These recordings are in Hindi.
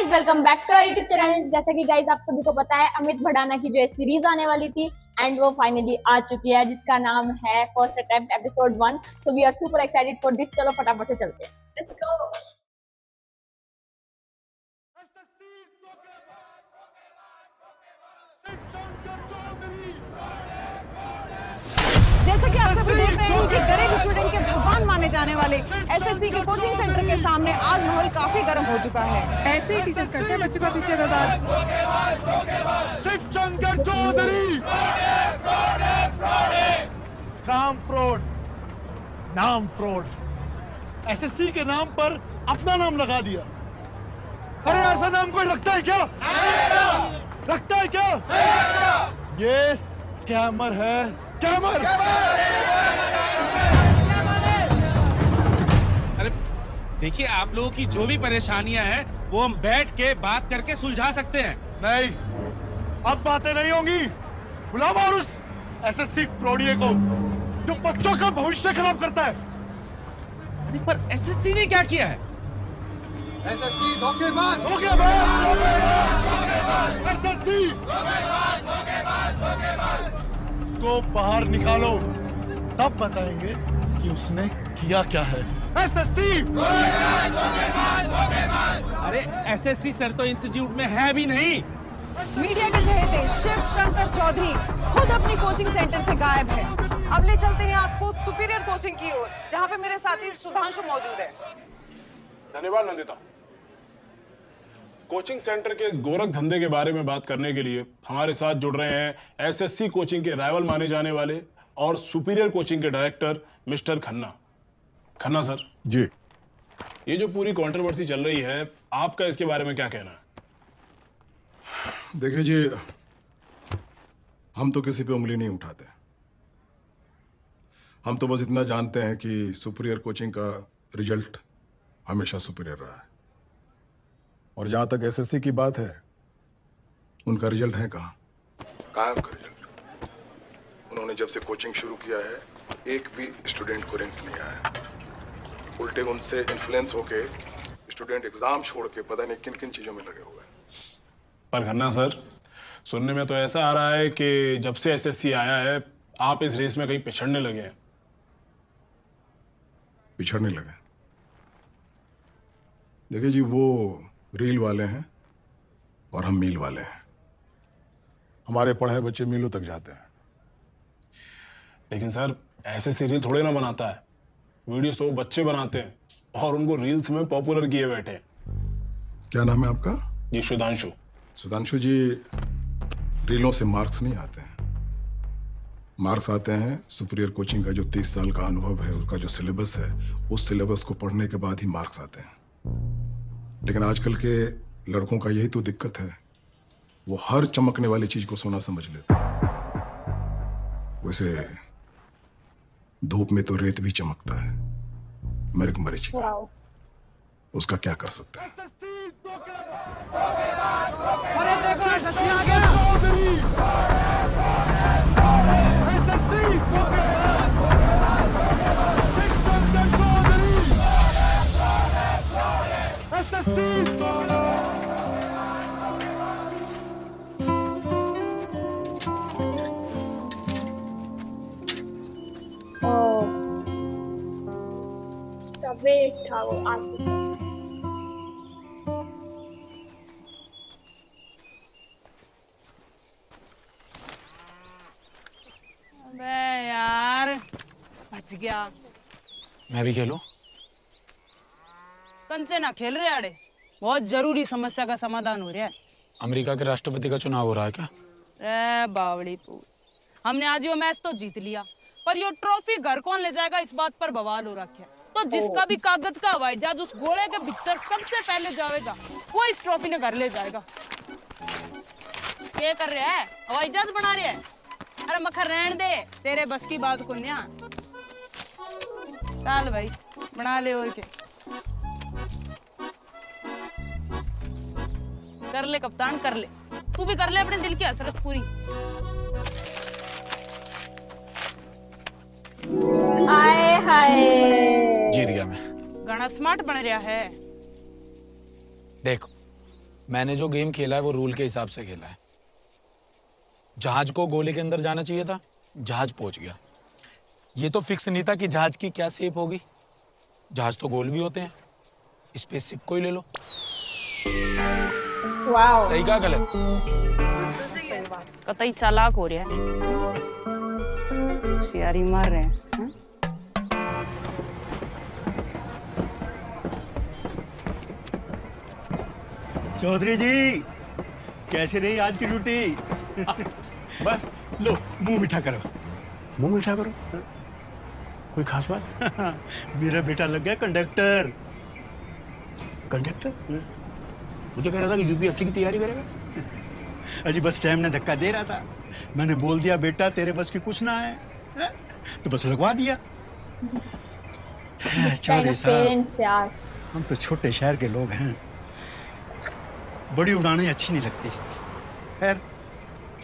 Guys welcome back to YouTube channel. जैसा कि गाइज आप सभी को पता है अमित भड़ाना की जो सीरीज आने वाली थी एंड वो फाइनली आ चुकी है जिसका नाम है first attempt episode 1। So we are super excited for this. चलो फटाफट से चलते हैं, लेट्स गो। जैसा कि आप सभी देख रहे हैं कि गरीब स्टूडेंट के भगवान माने जाने वाले एसएससी के कोचिंग सेंटर के सामने आज माहौल काफी गर्म हो चुका है। ऐसे ही टीचर्स करते हैं बच्चों का पीछे बर्बाद। शिवशंकर चौधरी काम फ्रॉड, नाम फ्रॉड, एसएससी के नाम पर अपना नाम लगा दिया। अरे ऐसा नाम कोई रखता है क्या? रखता है क्या? ये स्कैमर है, स्कैमर। अरे देखिए, आप लोगों की जो भी परेशानियां हैं वो हम बैठ के बात करके सुलझा सकते हैं। नहीं, अब बातें नहीं होंगी। बुलाओ और उस एसएससी फ्रॉडिये को जो बच्चों का भविष्य खराब करता है। अरे पर एसएससी ने क्या किया है? एसएससी धोखेबाज, एसएससी को बाहर निकालो, तब बताएंगे कि उसने किया क्या है। एसएससी अरे एसएससी सर तो इंस्टीट्यूट में है भी नहीं। मीडिया के चहेते शिव शंकर चौधरी खुद अपनी कोचिंग सेंटर से गायब है। अब ले चलते हैं आपको सुपीरियर कोचिंग की ओर, जहाँ पे मेरे साथी सुधांशु मौजूद है। धन्यवाद नंदिता। कोचिंग सेंटर के इस गोरख धंधे के बारे में बात करने के लिए हमारे साथ जुड़ रहे हैं एसएससी कोचिंग के राइवल माने जाने वाले और सुपीरियर कोचिंग के director mister Khanna. Khanna sir ji, ये जो पूरी कंट्रोवर्सी चल रही है, आपका इसके बारे में क्या कहना है? देखिए जी, हम तो किसी पे उंगली नहीं उठाते। हम तो बस इतना जानते हैं कि सुपीरियर कोचिंग का रिजल्ट हमेशा सुपीरियर रहा है। और जहां तक एसएससी की बात है, उनका रिजल्ट है कहाँ? कहाँ है उनका रिजल्ट? उन्होंने जब से कोचिंग शुरू किया है, एक भी स्टूडेंट को रैंक्स नहीं आया। उल्टे उनसे इन्फ्लुएंस होके स्टूडेंट एग्जाम छोड़ के पता नहीं किन किन चीजों में लगे हुए हैं। पर खन्ना सर, सुनने में तो ऐसा आ रहा है कि जब से एसएससी आया है आप इस रेस में कहीं पिछड़ने लगे हैं। पिछड़ने लगे? देखिए जी, वो रील वाले हैं और हम मील वाले हैं। हमारे पढ़े बच्चे मीलों तक जाते हैं। लेकिन सर, ऐसे रील थोड़े ना बनाता है। वीडियोस तो वो बच्चे बनाते हैं और उनको रील्स में पॉपुलर किए बैठे हैं। क्या नाम है आपका? जी, सुधांशु। सुधांशु जी, रीलों से मार्क्स नहीं आते हैं। मार्क्स आते हैं सुपीरियर कोचिंग का जो 30 साल का अनुभव है, उसका जो सिलेबस है, उस सिलेबस को पढ़ने के बाद ही मार्क्स आते हैं। लेकिन आजकल के लड़कों का यही तो दिक्कत है, वो हर चमकने वाली चीज को सोना समझ लेते हैं। वैसे धूप में तो रेत भी चमकता है, मर्ग मरीचिका, उसका क्या कर सकते हैं। अरे देखो एसएससी आ गया। वेट था वो आज। अबे यार, बच गया। मैं भी खेलूं? कंचे ना खेल रहे आड़े, बहुत जरूरी समस्या का समाधान हो रहा है। अमेरिका के राष्ट्रपति का चुनाव हो रहा है क्या? रे बावड़ी पूत, हमने आज यो मैच तो जीत लिया, पर यो ट्रॉफी घर कौन ले जाएगा इस बात पर बवाल हो रखा है। तो जिसका भी कागज का हवाई जहाज उस गोले के भीतर सबसे पहले जाएगा, वो इस ट्रॉफी ने घर ले जाएगा। क्या कर रहा है? हवाई जहाज बना रहा है? अरे मखर रहने दे, तेरे बस की बात को न्या। चल भाई बना ले, और के कर ले कप्तान, कर ले। तू भी कर ले अपने दिल की हसरत पूरी। आए हाय, जीत गया मैं। गाना स्मार्ट बन रहा है। देखो, मैंने जो गेम खेला है वो रूल के हिसाब से खेला है। जहाज को गोले के अंदर जाना चाहिए था, जहाज पहुंच गया। ये तो फिक्स नहीं था कि जहाज की क्या शेप होगी। जहाज तो गोल भी होते हैं, स्पेसशिप को ही ले लो। वाओ। सही कहा गलत? कतई चालाक हो रहा है, होशियारी मार रहे हैं। चौधरी जी, कैसे रही आज की ड्यूटी? बस लो मुंह मीठा करो। मुंह मीठा करो। कोई खास बात? मेरा बेटा लग गया कंडक्टर। कंडक्टर? मुझे कह रहा था कि यूपीएससी की तैयारी करेगा। अजी बस टाइम ने धक्का दे रहा था, मैंने बोल दिया बेटा तेरे बस की कुछ ना है, तो बस लगवा दिया। चौधरी साहब, पेरेंट्स यार। हम तो छोटे शहर के लोग हैं, बड़ी उड़ानें अच्छी नहीं लगती। खैर,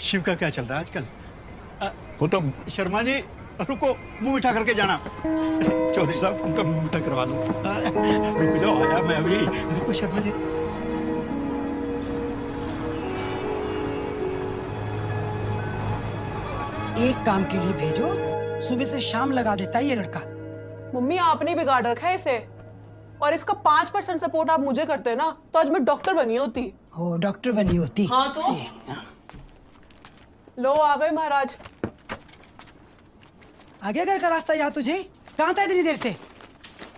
शिव का क्या चल रहा है आजकल? वो तो शर्मा जी रुको, मुंह मीठा करके जाना। चौधरी साहब उनका मुंह मीठा करवा दो। रुक जाओ, आया मैं अभी। रुको शर्मा जी। एक काम के लिए भेजो, सुबह से शाम लगा देता है ये लड़का। मम्मी आपने बिगाड़ रखा है इसे, और इसका 5% सपोर्ट आप मुझे करते ना तो आज मैं डॉक्टर बनी होती। हो डॉक्टर बनी होती। हाँ तो लो आ गए महाराज। आगे घर का रास्ता याद तुझे? कहाँ था इतनी देर से?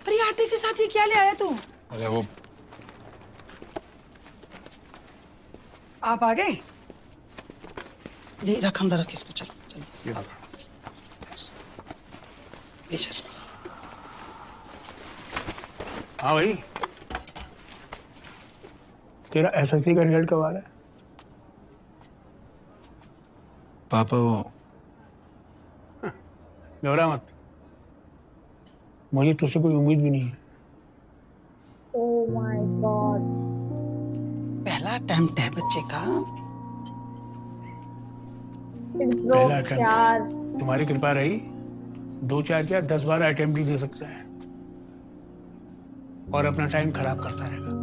अरे आटे के साथ ये क्या ले आया तू? अरे वो आप आ गए? ले रख अंदर रख इसको। चल चल हाँ भाई, तेरा एसएससी का रिजल्ट कब आ रहा है? पापा वो घबरा मत, मुझे तुझसे कोई उम्मीद भी नहीं है। Oh my God. पहला अटेम्प्ट है बच्चे का। इट्स पहला रोक्स attempt। यार। तुम्हारी कृपा रही, 2-4 क्या 10-12 अटेम्प्ट ही दे सकता है और अपना टाइम खराब करता रहेगा।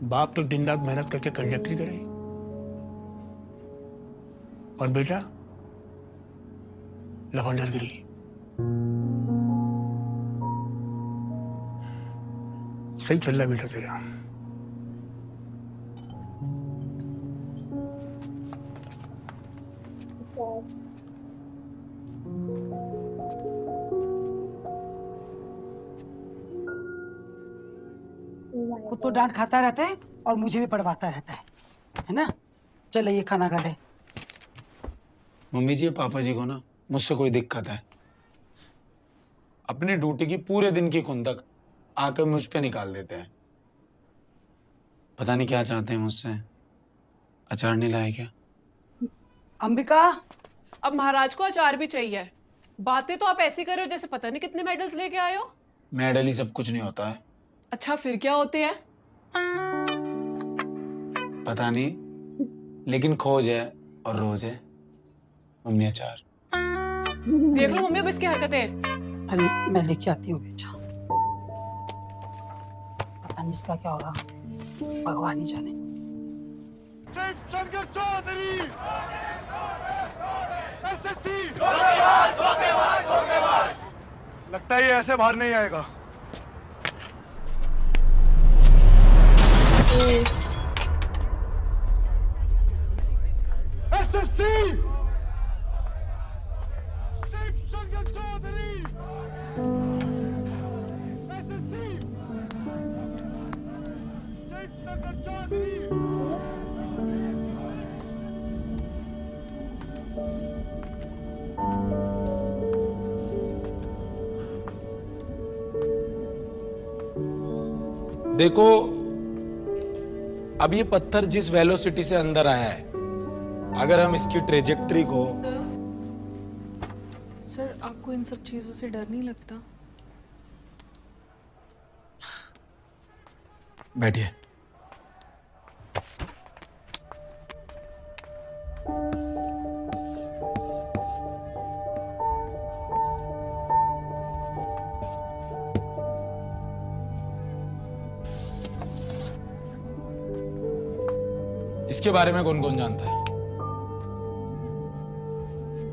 बाप तो दिन रात मेहनत करके कंडक्टरी करे और बेटा लवंडरगिरी। सही चल रहा है बेटा तेरा। खुद तो डांट खाता रहता है और मुझे भी पढ़वाता रहता है ना? चल ये खाना खा ले। मम्मी जी पापा जी को ना मुझसे कोई दिक्कत है। अपनी ड्यूटी की पूरे दिन की खुंदक आकर मुझ पे निकाल देते हैं। पता नहीं क्या चाहते हैं मुझसे। अचार नहीं लाए क्या? अंबिका, अब महाराज को अचार भी चाहिए। बातें तो आप ऐसी कर रहे हो जैसे पता नहीं कितने मेडल्स लेके आए हो। मेडल ही सब कुछ नहीं होता है। अच्छा फिर क्या होते हैं? पता नहीं, लेकिन खोज है और रोज है। मम्मी अचार। देख लो मम्मी अब इसकी हरकतें। अरे मैं लेके आती हूँ बेचा। पता नहीं इसका क्या होगा, भगवान ही जाने। चौधरी लगता है ये ऐसे बाहर नहीं आएगा। एसएससी शिवशंकर चौधरी। एसएससी शिवशंकर चौधरी। देखो, अब ये पत्थर जिस वेलोसिटी से अंदर आया है, अगर हम इसकी ट्रेजेक्ट्री को। सर आपको इन सब चीजों से डर नहीं लगता? बैठिए। इसके बारे में कौन कौन जानता है?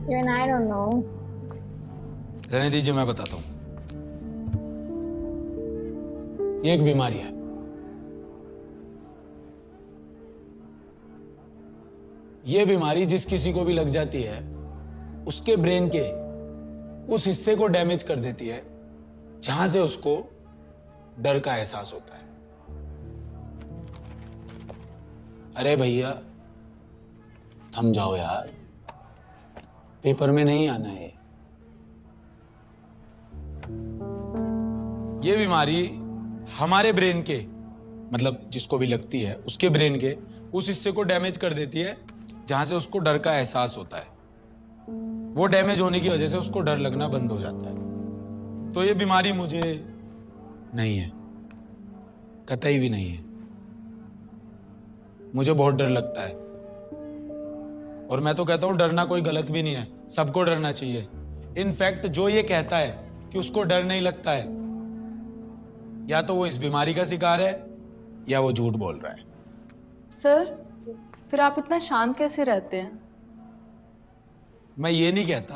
Even I don't know. रहने दीजिए, मैं बताता हूं। ये एक बीमारी है। ये बीमारी जिस किसी को भी लग जाती है, उसके ब्रेन के उस हिस्से को डैमेज कर देती है जहां से उसको डर का एहसास होता है। अरे भैया थम जाओ यार, पेपर में नहीं आना है। ये बीमारी हमारे ब्रेन के, मतलब जिसको भी लगती है उसके ब्रेन के उस हिस्से को डैमेज कर देती है जहां से उसको डर का एहसास होता है। वो डैमेज होने की वजह से उसको डर लगना बंद हो जाता है। तो ये बीमारी मुझे नहीं है, कतई भी नहीं है। मुझे बहुत डर लगता है और मैं तो कहता हूं डरना कोई गलत भी नहीं है, सबको डरना चाहिए। इनफैक्ट जो ये कहता है कि उसको डर नहीं लगता है, या तो वो इस बीमारी का शिकार है या वो झूठ बोल रहा है। सर फिर आप इतना शांत कैसे रहते हैं? मैं ये नहीं कहता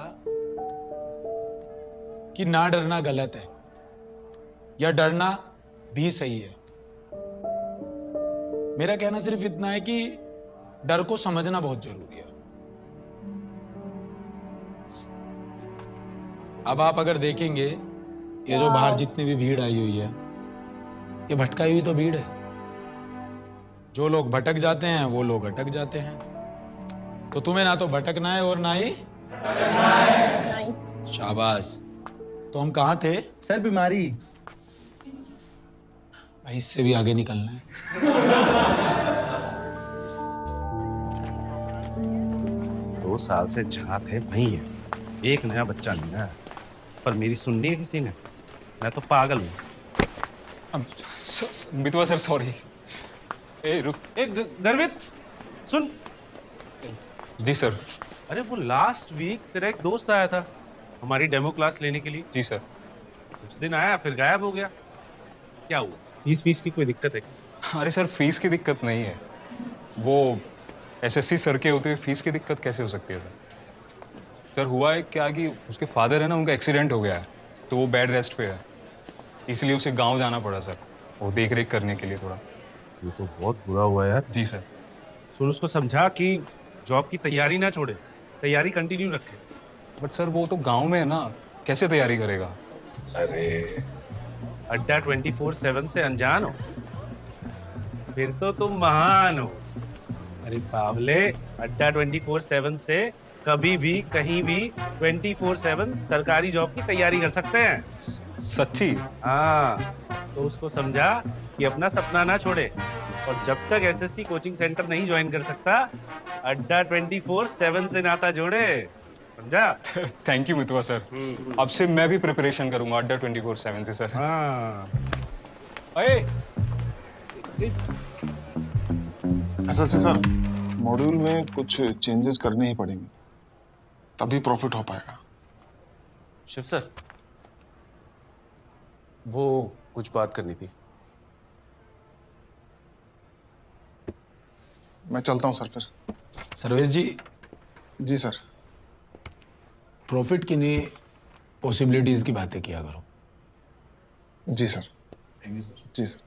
कि ना डरना गलत है या डरना भी सही है। मेरा कहना सिर्फ इतना है कि डर को समझना बहुत जरूरी है। अब आप अगर देखेंगे, ये जो बाहर जितनी भी भीड़ आई हुई है, ये भटकाई हुई तो भीड़ है। जो लोग भटक जाते हैं वो लोग अटक जाते हैं। तो तुम्हें ना तो भटकना है और ना ही Nice. शाबाश। तो हम कहाँ थे? सर बीमारी। भाई इससे भी आगे निकलना है। दो साल से जहाँ थे वहीं है, एक नया बच्चा नहीं आया। पर मेरी सुननी है किसी ने? मैं तो पागल हूँ। मितवा सर सॉरी। ए रुक। गर्वित सुन। जी सर। अरे वो लास्ट वीक तेरा एक दोस्त आया था हमारी डेमो क्लास लेने के लिए। जी सर। कुछ दिन आया फिर गायब हो गया। क्या हुआ? फीस की कोई दिक्कत है? अरे सर फीस की दिक्कत नहीं है, वो एसएससी सर के होते हुए फीस की दिक्कत कैसे हो सकती है सर? सर हुआ है क्या कि उसके फादर है ना, उनका एक्सीडेंट हो गया है तो वो बेड रेस्ट पे है, इसलिए उसे गांव जाना पड़ा सर, वो देख रेख करने के लिए थोड़ा। ये तो बहुत बुरा हुआ यार। जी सर। सुन उसको समझा कि जॉब की तैयारी ना छोड़े, तैयारी कंटिन्यू रखे। बट सर वो तो गांव में है ना, कैसे तैयारी करेगा? अरे अड्डा 24/7 से अनजान हो? फिर तो तुम महान हो। अरे बावले, अड्डा 24/7 से कभी भी कहीं भी 24/7 सरकारी जॉब की तैयारी कर सकते हैं। सच्ची? हाँ, तो उसको समझा कि अपना सपना ना छोड़े, और जब तक एसएससी कोचिंग सेंटर नहीं ज्वाइन कर सकता, अड्डा 24/7 से नाता जोड़े, समझा? Thank you Mitwa sir. अब से मैं भी प्रिपरेशन करूंगा अड्डा 24/7 से सर। हाँ। अरे एसएससी सर, मॉड्यूल में कुछ चेंजेस करने ही पड़ेंगे, तभी प्रॉफिट हो पाएगा। शिव सर, वो कुछ बात करनी थी। मैं चलता हूँ सर फिर। सर्वेश जी। जी सर। प्रॉफिट की नहीं, पॉसिबिलिटीज की बातें किया करो। जी सर। जी सर।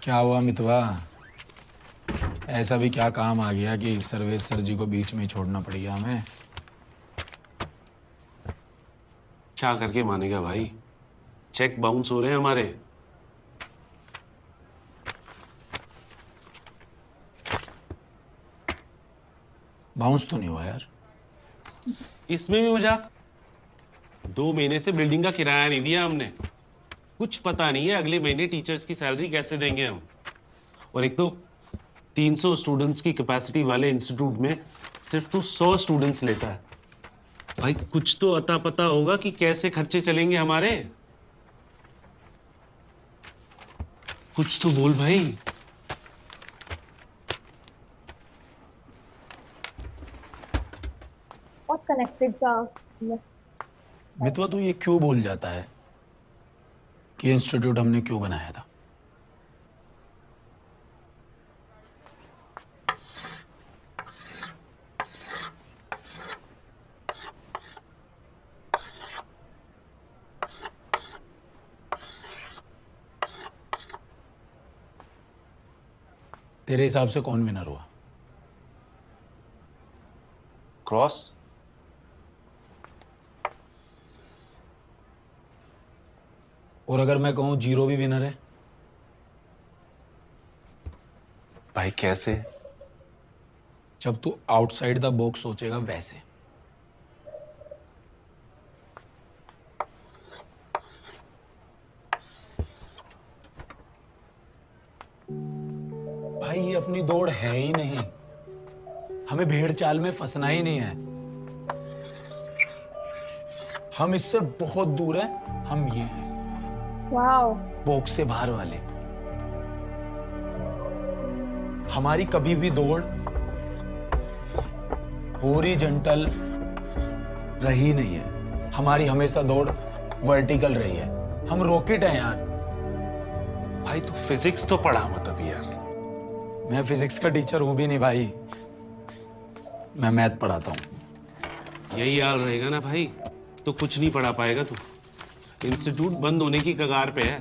क्या हुआ मितवा, ऐसा भी क्या काम आ गया कि सर्वेश सर जी को बीच में छोड़ना पड़ गया हमें? क्या करके मानेगा भाई, चेक बाउंस हो रहे हैं हमारे। बाउंस तो नहीं हुआ यार। इसमें भी मजाक। 2 महीने से बिल्डिंग का किराया नहीं दिया हमने। कुछ पता नहीं है अगले महीने टीचर्स की सैलरी कैसे देंगे हम। और एक तो 300 स्टूडेंट्स की कैपेसिटी वाले इंस्टीट्यूट में सिर्फ तू 100 स्टूडेंट्स लेता है। भाई कुछ तो अता पता होगा कि कैसे खर्चे चलेंगे हमारे। कुछ तो बोल भाई। बहुत कनेक्टेड सा। मितवा तू ये क्यों भूल जाता है कि इंस्टीट्यूट हमने क्यों बनाया था? तेरे हिसाब से कौन विनर हुआ? क्रॉस। और अगर मैं कहूं जीरो भी विनर है? भाई कैसे? जब तू आउटसाइड द बॉक्स सोचेगा वैसे। भाई ये अपनी दौड़ है ही नहीं, हमें भेड़ चाल में फंसना ही नहीं है। हम इससे बहुत दूर हैं, हम ये हैं वाओ, बॉक्स से बाहर वाले। हमारी कभी भी दौड़ हॉरिजॉन्टल रही नहीं है, हमारी हमेशा दौड़ वर्टिकल रही है। हम रॉकेट हैं यार। भाई तू फिजिक्स तो पढ़ा मत अभी यार। मैं फिजिक्स का टीचर हूं भी नहीं भाई, मैं मैथ पढ़ाता हूं। यही हाल रहेगा ना भाई तो कुछ नहीं पढ़ा पाएगा तू। इंस्टीट्यूट बंद होने की कगार पे है,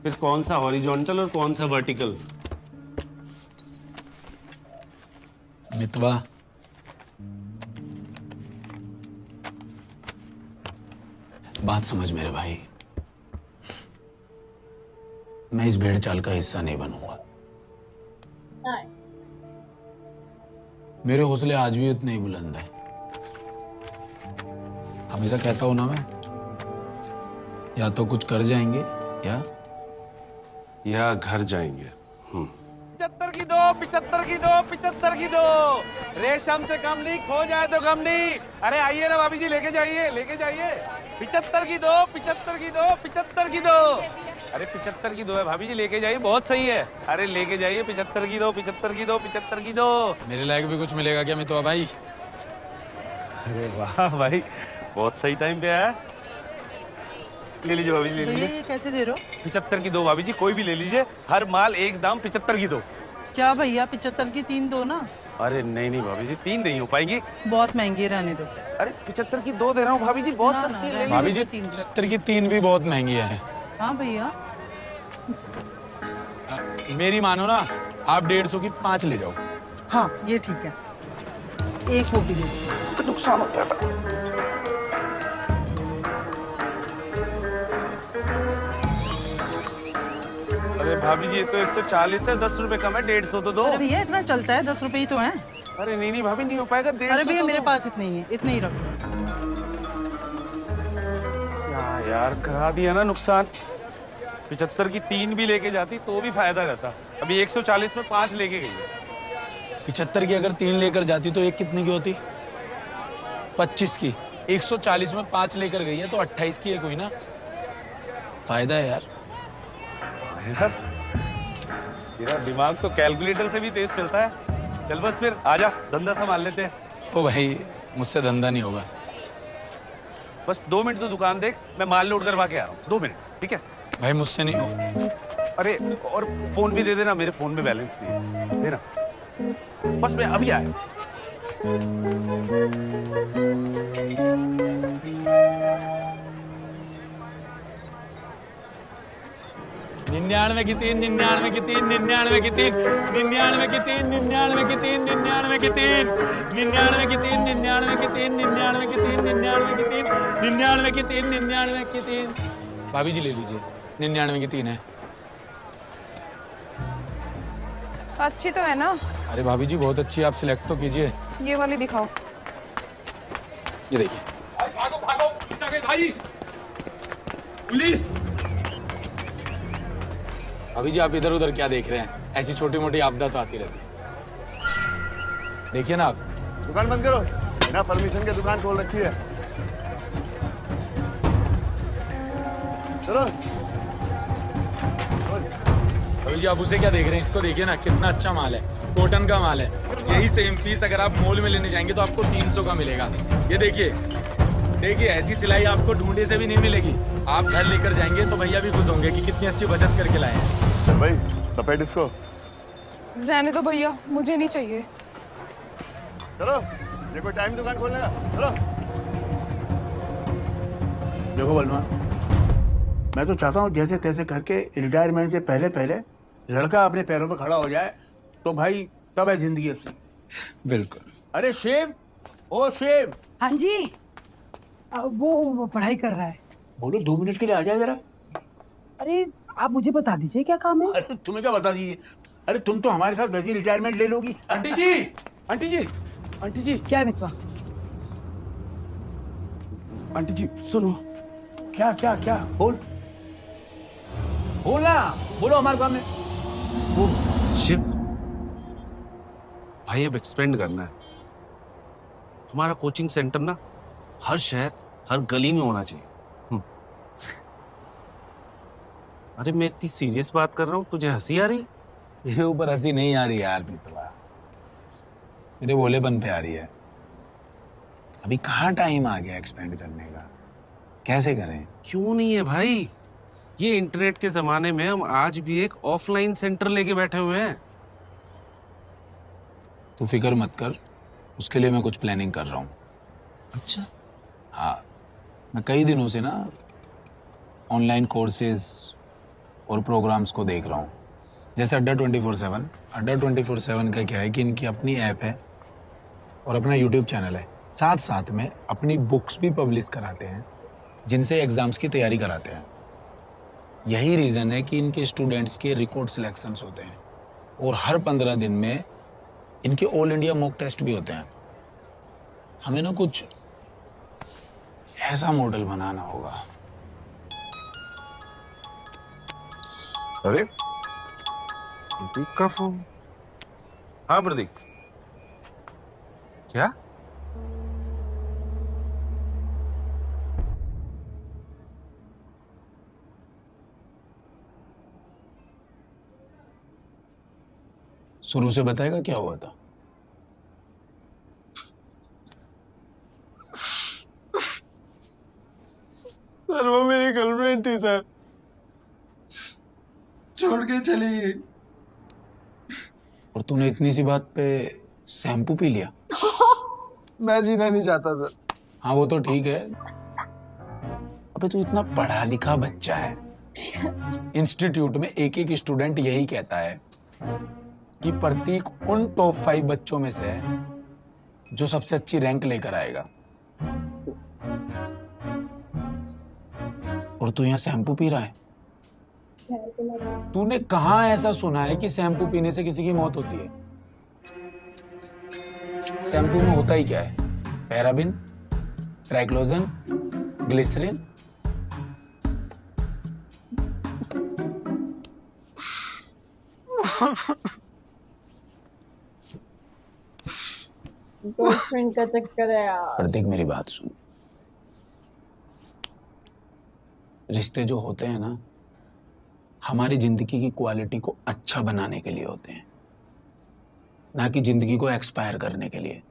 फिर कौन सा हॉरिजॉन्टल और कौन सा वर्टिकल। मितवा, बात समझ मेरे भाई, मैं इस भेड़ चाल का हिस्सा नहीं बनूंगा। मेरे हौसले आज भी उतने ही बुलंद हैं। हमेशा कहता हूं ना मैं, या तो कुछ कर जाएंगे या घर जाएंगे। 75 की दो, 75 की दो, 75 की दो। रेशम से कम नहीं, खो जाए तो गम नहीं। अरे आइए ना भाभी जी, लेके जाइए, लेके जाइए। 75 की दो, 75 की दो, 75 की दो। अरे 75 की दो है भाभी जी, लेके जाइए, बहुत सही है। अरे लेके जाइए, 75 की दो, 75 की दो, 75 की दो। मेरे लायक भी कुछ मिलेगा क्या मितवा भाई? अरे वाह भाई, बहुत सही टाइम पे आया। ले लीजिए भाभी जी, ले लीजिए। ये कैसे दे रहे हो? 75 की दो भाभी जी, कोई भी ले लीजिए, हर माल एक दाम, 75 की दो। क्या भैया, 75 की 3 दो ना। अरे नहीं नहीं भाभी जी, 3 नहीं हो पाएंगी, बहुत महंगी, रहने दो फिर। अरे 75 की 2 दे रहा हूँ भाभी जी, बहुत सस्ती है। भाभी जी 75 की 3 भी बहुत महंगी है। हाँ भैया, मेरी मानो ना, आप 150 की 5 ले जाओ। हाँ ये ठीक है, एक वो भी दे दो। तो नुकसान होता है। अरे भाभी जी, ये तो 140 है, 10 रुपए कम है, 150 तो दो। अरे भैया इतना चलता है, 10 रुपए ही तो है। अरे नहीं नहीं भाभी, नहीं हो पाएगा, 150। अरे भैया मेरे पास इतने ही है, इतने ही रखो। क्या यार, करा दिया ना नुकसान। 75 की 3 भी लेके जाती तो भी फायदा रहता। अभी 140 में 5 लेके गई है। 75 की अगर 3 लेकर जाती तो एक कितने की होती? 25 की। 140 में 5 लेकर गई है तो 28 की एक हुई ना। फायदा है यार। तेरा दिमाग तो कैलकुलेटर से भी तेज चलता है। चल बस फिर आजा, धंधा संभाल लेते हैं। ओ भाई, मुझसे धंधा नहीं होगा। बस 2 मिनट तो दुकान देख, मैं माल लोड करवा के आ रहा हूँ। 2 मिनट, ठीक है? भाई मुझसे नहीं हो। अरे और फोन भी दे देना, मेरे फोन में बैलेंस नहीं है, देना। बस मैं अभी आया। 99 की 3, 99 की 3, 99 की 3, 99 की 3, 99 की 3, 99 की 3, 99 की 3, 99 की 3, 99 की 3, 99 की 3, 99 की 3, 99 की 3। भाभी जी ले लीजिए, 99 की 3 है। अच्छी तो है ना? अरे भाभी जी बहुत अच्छी है, आप सिलेक्ट तो कीजिए। ये वाली दिखाओ। ये देखिए। भागो भागो, पुलिस आ गई भाई, पुलिस। अभी जी आप इधर उधर क्या देख रहे हैं? ऐसी छोटी मोटी आपदा तो आती रहती है, देखिए ना आप। दुकान बंद करो, बिना परमिशन के दुकान खोल रखी है। चलो। अभी जी आप उसे क्या देख रहे हैं? इसको देखिए ना, कितना अच्छा माल है, कॉटन का माल है। यही सेम पीस अगर आप मॉल में लेने जाएंगे तो आपको 300 का मिलेगा। ये देखिए, देखिए ऐसी सिलाई आपको ढूंढे से भी नहीं मिलेगी। आप घर लेकर जाएंगे तो भैया भी खुश होंगे कि कितनी अच्छी बचत करके लाए हैं। भाई लपेट इसको। रहने दो भैया, मुझे नहीं चाहिए। चलो, ये कोई टाइम दुकान खोलने का। चलो। देखो बलवान, मैं तो चाहता हूँ जैसे तैसे करके रिटायरमेंट से पहले पहले लड़का अपने पैरों पर खड़ा हो जाए तो भाई तब है जिंदगी असली। बिल्कुल। अरे शिव, ओ शिव। हाँ जी। वो पढ़ाई कर रहा है। बोलो 2 मिनट के लिए आ जाए जरा। अरे आप मुझे बता दीजिए क्या काम है। अरे तुम्हें क्या बता दीजिए, अरे तुम तो हमारे साथ वैसी रिटायरमेंट ले लोगी। आंटी जी, आंटी जी, आंटी जी, क्या मितवा? आंटी जी सुनो। क्या क्या क्या? बोल बोल ना, बोलो हमारे सामने। वो शिव भाई अब एक्सपेंड करना है। हमारा कोचिंग सेंटर ना हर शहर हर गली में होना चाहिए। अरे मैं इतनी सीरियस बात कर रहा हूँ, तुझे हंसी आ रही? मेरे ऊपर हंसी नहीं आ रही यार मितवा, मेरे भोलेपन पे आ रही है। अभी कहाँ टाइम आ गया एक्सपेंड करने का, कैसे करें? क्यों नहीं है भाई, ये इंटरनेट के जमाने में हम आज भी एक ऑफलाइन सेंटर लेके बैठे हुए हैं। तू फिक्र मत कर, उसके लिए मैं कुछ प्लानिंग कर रहा हूँ। अच्छा। हाँ, मैं कई दिनों से ना ऑनलाइन कोर्सेज और प्रोग्राम्स को देख रहा हूँ। जैसे अड्डा 24/7। अड्डा 24/7 का क्या है कि इनकी अपनी ऐप है और अपना यूट्यूब चैनल है। साथ साथ में अपनी बुक्स भी पब्लिश कराते हैं जिनसे एग्ज़ाम्स की तैयारी कराते हैं। यही रीज़न है कि इनके स्टूडेंट्स के रिकॉर्ड सिलेक्शंस होते हैं और हर 15 दिन में इनके ऑल इंडिया मॉक टेस्ट भी होते हैं। हमें ना कुछ ऐसा मॉडल बनाना होगा। अरे प्रदीप का फोन। हाँ प्रदीप, क्या? शुरू से बताएगा क्या हुआ था? सर वो मेरी गर्लफ्रेंड थी सर, छोड़ के चली गई। और तूने इतनी सी बात पे शैम्पू पी लिया? मैं जीना नहीं चाहता सर। हाँ वो तो ठीक है, अबे तू इतना पढ़ा लिखा बच्चा है। इंस्टीट्यूट में एक एक स्टूडेंट यही कहता है कि प्रतीक उन टॉप 5 बच्चों में से है जो सबसे अच्छी रैंक लेकर आएगा, और तू यहाँ शैम्पू पी रहा है। तूने कहाँ ऐसा सुना है कि शैम्पू पीने से किसी की मौत होती है? शैम्पू में होता ही क्या है? Paraben, triclosan, glycerine. गर्लफ्रेंड का चक्कर है यार। प्रतीक मेरी बात सुन, रिश्ते जो होते हैं ना हमारी जिंदगी की क्वालिटी को अच्छा बनाने के लिए होते हैं, ना कि जिंदगी को एक्सपायर करने के लिए।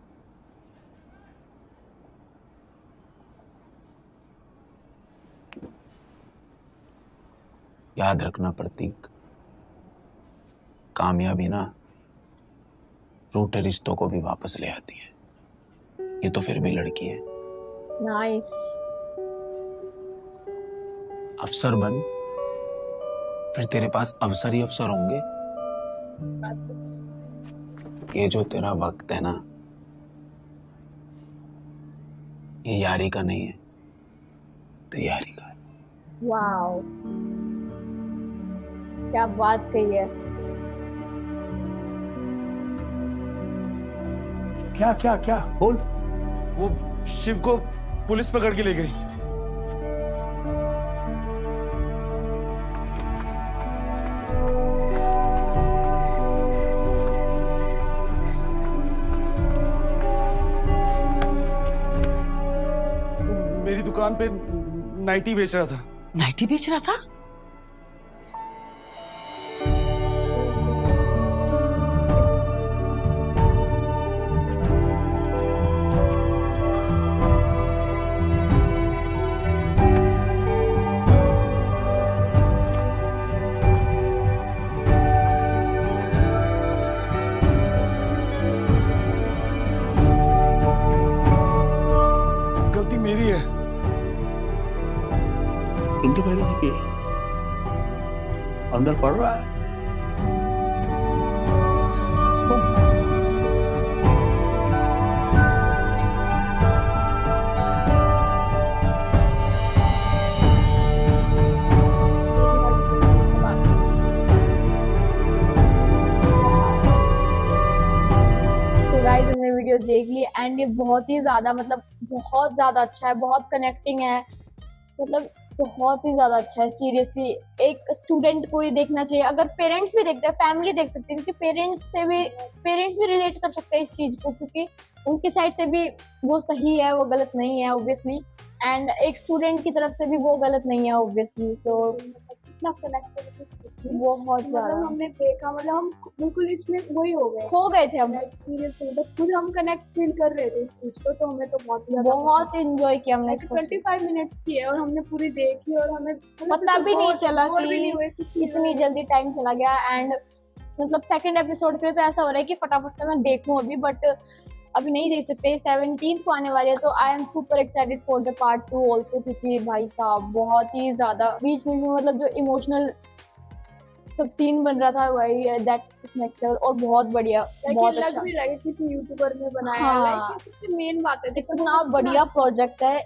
याद रखना प्रतीक, कामयाबी ना रूठे रिश्तों को भी वापस ले आती है। ये तो फिर भी लड़की है। नाइस। अफसर बन, फिर तेरे पास अवसर ही अवसर होंगे। ये जो तेरा वक्त है ना, ये यारी का नहीं है, तैयारी का है। वाओ, क्या बात कही है। क्या क्या क्या? बोल। वो शिव को पुलिस पकड़ के ले गई। मेरी दुकान पे नाइटी बेच रहा था। नाइटी बेच रहा था? गलती मेरी है। तुम तो पहले थी कि अंदर पड़ रहा है। देख ली एंड ये बहुत ही ज्यादा मतलब बहुत ज्यादा अच्छा है, बहुत कनेक्टिंग है, मतलब बहुत ही ज्यादा अच्छा है सीरियसली। एक स्टूडेंट को ही देखना चाहिए, अगर पेरेंट्स भी देखते हैं, फैमिली देख सकती है, क्योंकि पेरेंट्स भी रिलेट कर सकते हैं इस चीज को, क्योंकि उनकी साइड से भी वो सही है, वो गलत नहीं है ऑब्वियसली, एंड एक स्टूडेंट की तरफ से भी वो गलत नहीं है ऑब्वियसली। सो कितना कनेक्टेड बहुत ज्यादा हमने देखा, मतलब हम बिल्कुल इसमें वही खो गए थे हम, सीरियसली मतलब खुद हम कनेक्ट फील कर रहे थे इस चीज को, तो हमें तो बहुत एंजॉय किया हमने इसको। 25 मिनट्स की है और हमने पूरी देखी और हमें पता भी नहीं चला कि इतनी जल्दी टाइम चला गया। एंड मतलब सेकंड एपिसोड के लिए तो ऐसा हो रहा है कि फटाफट से मैं देखूं अभी, बट अभी नहीं देख सकते, 17 को आने वाली है, तो I am super excited for the part 2 also, क्योंकि भाई साहब बहुत ही ज्यादा बीच में मतलब जो इमोशनल सब सीन बन रहा था भाई, दैट इज नेक्स्ट लेवल और बहुत बढ़िया, बहुत लग अच्छा। भी रहा है किसी यूट्यूबर ने बनाया है, हाँ। लाइक सबसे मेन बात है इतना बढ़िया प्रोजेक्ट है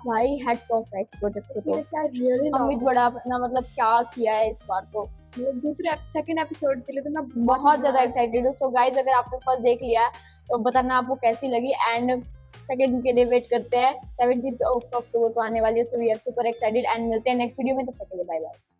भाई, हैट्स ऑफ है इस प्रोजेक्ट को। तो अमित भड़ाना मतलब क्या किया है इस बार, तो दूसरे सेकंड एपिसोड के लिए तो मैं बहुत ज्यादा एक्साइटेड हूँ। सो गाइज अगर आपने फर्स्ट देख लिया तो बताना आपको कैसी लगी, एंड सेकंड के लिए वेट करते हैं, 17 अक्टूबर को आने वाली है। So we are super excited and मिलते हैं नेक्स्ट वीडियो में, तब तक के लिए बाय बाय।